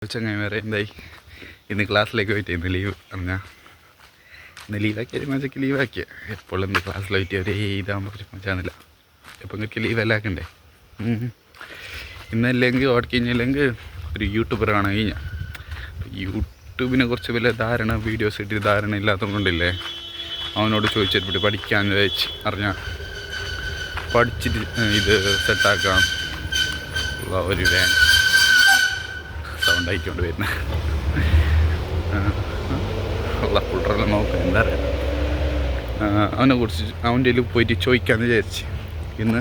ചങ്ങായി വേറെ എന്തായി ഇന്ന് ക്ലാസ്സിലേക്ക് പോയിട്ട് ഇന്ന് ലീവ് അറിഞ്ഞാൽ ഇന്ന് ലീവാക്കിയ മജയ്ക്ക് ലീവാക്കിയ എപ്പോഴും എന്ത് ക്ലാസ്സിൽ പോയിട്ട് ഒരേ ഇതാകുമ്പോൾ ഒരു മജാന്നില്ല എപ്പോൾ നിങ്ങൾക്ക് ലീവെല്ലാം ആക്കണ്ടേ ഇന്നല്ലെങ്കിൽ ഓടക്കി കഴിഞ്ഞില്ലെങ്കിൽ ഒരു യൂട്യൂബർ കാണാൻ കഴിഞ്ഞാൽ യൂട്യൂബിനെ കുറിച്ച് വലിയ ധാരണ വീഡിയോസ് ഇട്ടിട്ട് ധാരണ ഇല്ലാത്തത് കൊണ്ടില്ലേ അവനോട് ചോദിച്ചിട്ട് പഠിക്കാമെന്ന് വെച്ച് അറിഞ്ഞാൽ പഠിച്ചിട്ട് ഇത് സെറ്റാക്കാം ഒരു വേൻ സൗണ്ട് ആയിക്കൊണ്ട് വരുന്ന ഉള്ള പുള്ളറെല്ലാം നോക്കാം എന്താ പറയുക അവനെ കുറിച്ച് അവൻ്റെ കയ്യിൽ പോയിട്ട് ചോദിക്കാമെന്ന് വിചാരിച്ച് ഇന്ന്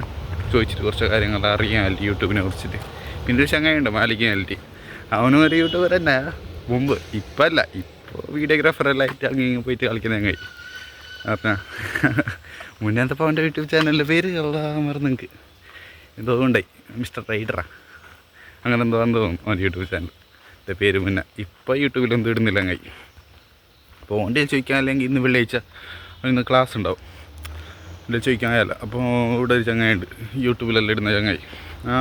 ചോദിച്ചിട്ട് കുറച്ച് കാര്യങ്ങൾ അറിയാമല്ലോ യൂട്യൂബിനെ കുറിച്ചിട്ട് പിന്നെ ഒരു ചങ്ങായുണ്ട് മാലിക്കാലിറ്റി അവനും ഒരു യൂട്യൂബർ തന്നെ മുമ്പ് ഇപ്പം അല്ല ഇപ്പോൾ വീഡിയോഗ്രാഫറെല്ലാം ആയിട്ട് അങ്ങനെ പോയിട്ട് കളിക്കുന്ന ചങ്ങായി അപ്പം മുന്നേത്തപ്പോൾ അവൻ്റെ യൂട്യൂബ് ചാനലിൻ്റെ പേര് മറന്നു നിങ്ങൾക്ക് എന്തോ ഉണ്ടായി മിസ്റ്റർ റൈഡറാണ് അങ്ങനെ എന്തോ തോന്നും അവൻ്റെ യൂട്യൂബ് ചാനലിൻ്റെ പേര് മുന്നേ ഇപ്പോൾ യൂട്യൂബിൽ എന്തോ ഇടുന്നില്ല അങ്ങായി അപ്പോൾ ഓൻ്റെ ചോദിക്കാൻ അല്ലെങ്കിൽ ഇന്ന് വെള്ളിയാഴ്ച ഇന്ന് ക്ലാസ് ഉണ്ടാവും എൻ്റെ ചോദിക്കാൻ ആയല്ല അപ്പോൾ ഇവിടെ ഒരു ചങ്ങായുണ്ട് യൂട്യൂബിലെല്ലാം ഇടുന്ന ചങ്ങായി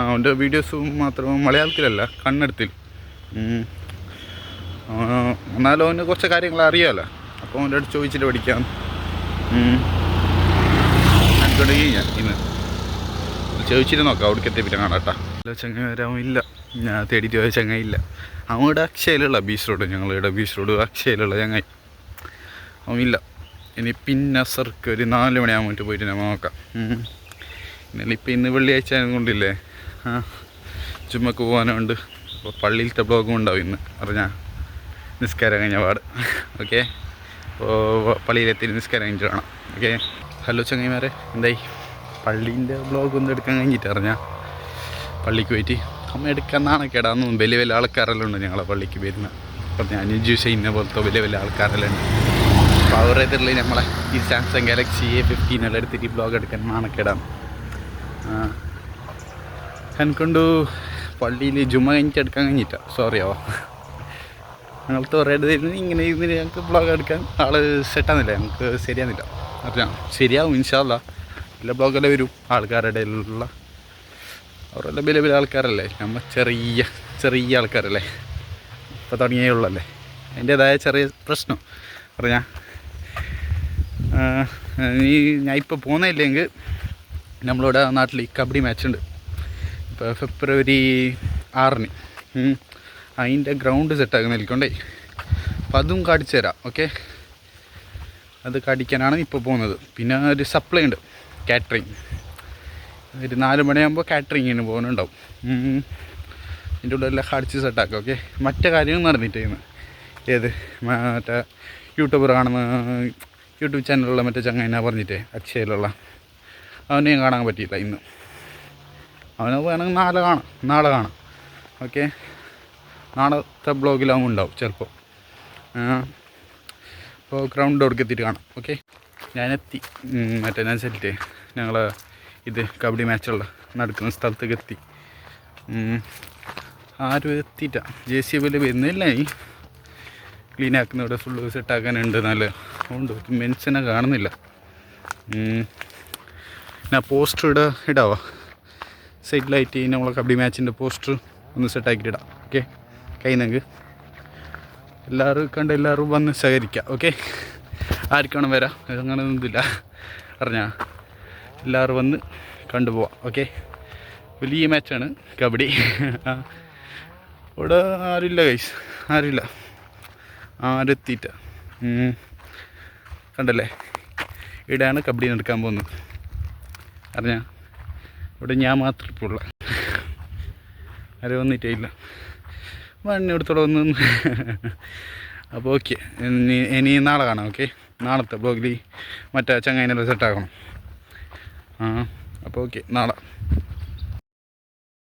അവൻ്റെ വീഡിയോസും മാത്രം മലയാളത്തിലല്ല കന്നഡത്തിൽ എന്നാലും അവന് കുറച്ച് കാര്യങ്ങൾ അറിയാമല്ലോ അപ്പോൾ അവൻ്റെ അടുത്ത് ചോദിച്ചിട്ട് പഠിക്കാം എനിക്കോട് ഞാൻ ഇന്ന് ചോദിച്ചിട്ട് നോക്കാം അവിടേക്ക് എത്തിപ്പിട്ട് കാണാം കേട്ടോ അല്ല ചങ്ങ വരാൻ ഇല്ല ഞാൻ തേടിയിട്ട് പോയ ചങ്ങായി ഇല്ല അവൻ അക്ഷയയിലുള്ള ബീച്ച് റോഡ് ഞങ്ങളിവിടെ ബീച്ച് റോഡ് അക്ഷയയിലുള്ള ചങ്ങായി അവൻ ഇല്ല ഇനി പിന്നെ സർക്ക് ഒരു 4 മണിയാകുമ്പോൾ പോയിട്ട് നമ്മൾ നോക്കാം എന്നാലും ഇപ്പം ഇന്ന് വെള്ളിയാഴ്ച കൊണ്ടില്ലേ ചുമ്മക്ക് പോകാനുണ്ട് അപ്പോൾ പള്ളിയിലത്തെ ബ്ലോഗും ഉണ്ടാവും ഇന്ന് അറിഞ്ഞാൽ നിസ്കാരം കഴിഞ്ഞ പാട് ഓക്കെ അപ്പോൾ പള്ളിയിലെത്തി നിസ്കാരം കഴിഞ്ഞിട്ട് കാണാം ഓക്കെ ഹലോ ചങ്ങായിമാരെ എന്തായി പള്ളീൻ്റെ ബ്ലോഗൊന്നും എടുക്കാൻ കഴിഞ്ഞിട്ട് അറിഞ്ഞാൽ പള്ളിക്ക് പോയിട്ട് അമ്മ എടുക്കാൻ നാണക്കേടാന്ന് വലിയ വലിയ ആൾക്കാരെല്ലാം ഉണ്ട് ഞങ്ങളെ പള്ളിക്ക് വരുന്ന അപ്പം ഞാൻ ജ്യൂസ് ചെയ്യുന്ന പോലത്തെ വലിയ വലിയ ആൾക്കാരെല്ലാം ഉണ്ട് അപ്പോൾ അവരുടെ ഇതിൽ നമ്മളെ ഈ സാംസങ് ഗാലക്സി A15 എല്ലാം എടുത്തിട്ട് ബ്ലോഗ് എടുക്കാൻ നാണക്കേടാണ് എനിക്കൊണ്ട് പള്ളിയിൽ ജുമ കഴിഞ്ഞിട്ട് എടുക്കാൻ കഴിഞ്ഞിട്ടാ സോറിയോ ഞങ്ങൾക്ക് കുറേ ഇങ്ങനെ ഇരുന്ന് ഞങ്ങൾക്ക് ബ്ലോഗ് എടുക്കാൻ ആൾ സെറ്റാകുന്നില്ല ഞങ്ങൾക്ക് ശരിയാകുന്നില്ല അറിയാം ശരിയാവും ഇൻഷാല്ല എല്ലാ ബ്ലോഗെല്ലാം വരും ആൾക്കാരുടെ ഉള്ള അവരെല്ലാം വലിയ വലിയ ആൾക്കാരല്ലേ നമ്മൾ ചെറിയ ചെറിയ ആൾക്കാരല്ലേ ഇപ്പോൾ തുടങ്ങിയേ ഉള്ളല്ലേ അതിൻ്റേതായ ചെറിയ പ്രശ്നം പറഞ്ഞാൽ ഞാൻ ഇപ്പോൾ പോകുന്നില്ലെങ്കിൽ നമ്മളിവിടെ നാട്ടിൽ കബഡി മാച്ചുണ്ട് ഇപ്പോൾ ഫെബ്രുവരി 6-ന് അതിൻ്റെ ഗ്രൗണ്ട് സെറ്റാക്കി നിൽക്കൊണ്ടേ അപ്പോൾ അതും കാണിച്ചു തരാം ഓക്കെ അത് കാണിക്കാനാണ് ഇപ്പോൾ പോകുന്നത് പിന്നെ ഒരു സപ്ലൈ ഉണ്ട് കാറ്ററിങ് ഒരു 4 മണിയാകുമ്പോൾ കാറ്ററിങ്ങിന് പോകുന്നുണ്ടാവും ഇതിൻ്റെ ഉള്ളിലെല്ലാം കാണിച്ച് സെറ്റാക്കാം ഓക്കെ മറ്റേ കാര്യം നടന്നിട്ടായിരുന്നു ഏത് മറ്റേ യൂട്യൂബർ കാണുന്ന യൂട്യൂബ് ചാനലുള്ള മറ്റേ ചങ്ങായിനാ പറഞ്ഞിട്ടേ അക്ഷയയിലുള്ള അവനെ കാണാൻ പറ്റിയില്ല ഇന്ന് അവനെ വേണമെങ്കിൽ നാളെ കാണാം ഓക്കെ നാളത്തെ ബ്ലോഗിലാവും ഉണ്ടാവും ചിലപ്പോൾ അപ്പോൾ ഗ്രൗണ്ട് അവിടേക്ക് എത്തിയിട്ട് കാണാം ഓക്കെ ഞാനെത്തി മറ്റേ ഞാൻ സെറ്റ് ഞങ്ങൾ ഇത് കബഡി മാച്ചുള്ള നടക്കുന്ന സ്ഥലത്തേക്ക് എത്തി ആരും എത്തിയിട്ട JCB വരുന്നില്ല ഈ ക്ലീൻ ആക്കുന്ന ഇവിടെ ഫുള്ള് സെറ്റാക്കാനുണ്ട് നല്ല ഉണ്ട് മെൻസിനെ കാണുന്നില്ല ഞാൻ പോസ്റ്റർ ഇടാവാ സൈഡിലായിട്ട് നമ്മളെ കബഡി മാച്ചിൻ്റെ പോസ്റ്റർ ഒന്ന് സെറ്റാക്കിയിട്ട് ഇടാം ഓക്കെ കഴിയുന്നെങ്കിൽ എല്ലാവരും വന്ന് സഹകരിക്കാം ഓക്കെ ആർക്കാണ് വരാം അങ്ങനെ ഒന്നുമില്ല അറിഞ്ഞാൽ എല്ലാവരും വന്ന് കണ്ടുപോവാം ഓക്കെ വലിയ മാച്ചാണ് കബഡി ഇവിടെ ആരുമില്ല ഗൈസ് ആരുമില്ല ആരെത്തിയിട്ട കണ്ടല്ലേ ഇവിടെയാണ് കബഡി നടക്കാൻ പോകുന്നത് അറിഞ്ഞാൽ ഇവിടെ ഞാൻ മാത്രം ഇപ്പോൾ ഉള്ള ആരും വന്നിട്ടേ ഇല്ല മണ്ണെടുത്തോടെ വന്ന് അപ്പോൾ ഓക്കെ ഇനി നാളെ കാണാം ഓക്കെ നാളത്തെ ബ്ലോഗിൽ മറ്റേ ചങ്ങായിനെല്ലാം സെറ്റാക്കണം അപ്പോൾ ഓക്കെ നാളെ